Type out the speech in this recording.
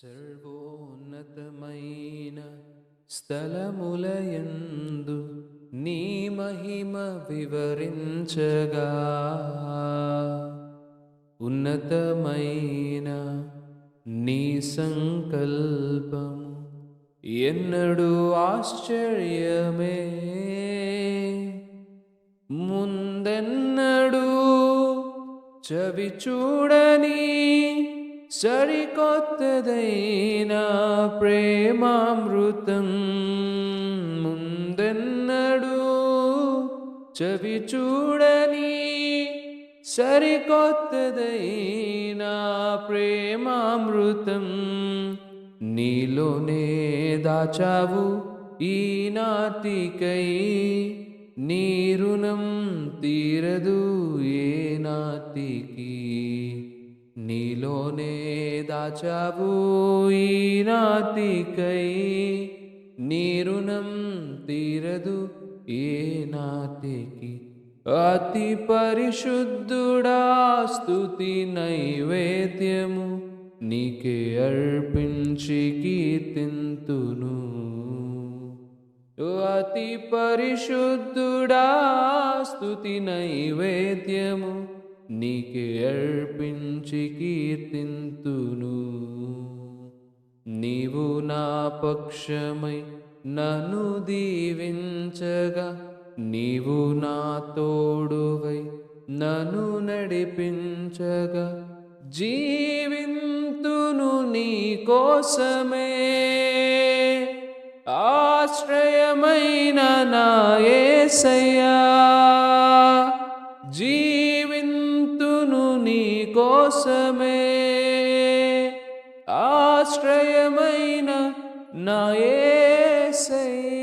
సర్వోన్నతమైన స్థలములయందు నీ మహిమ వివరించగా ఉన్నతమైన నీ సంకల్పము ఎన్నడూ ఆశ్చర్యమే. ముందెన్నడూ చవి చూడని సరికొత్తదైన ప్రేమామృతం, ముందెన్నడూ చవి చూడని సరికొత్తదైన ప్రేమామృతం నీలోనే దాచావు ఈనాటికై. నీ రుణం తీరదు ఏ నాటికి. నీలోనే దాచావు ఈనాటికై. నీ రుణం తీరదు ఏ నాటికి. అతి పరిశుద్ధుడా స్తుతి నైవేద్యము నీకే అర్పించి కీర్తింతును. అతి పరిశుద్ధుడా స్తుతి నైవేద్యము నీకే అర్పించి కీర్తింతును. నీవు నా పక్షమై నన్ను దీవించగా, నీవు నా తోడువై నన్ను నడిపించగా, జీవింతును నీ కోసమే. ఆశ్రయమైన నా యేసయ్యా, జీవింతును నీ కోసమే. ఆశ్రయమైన నా యేసయ్యా.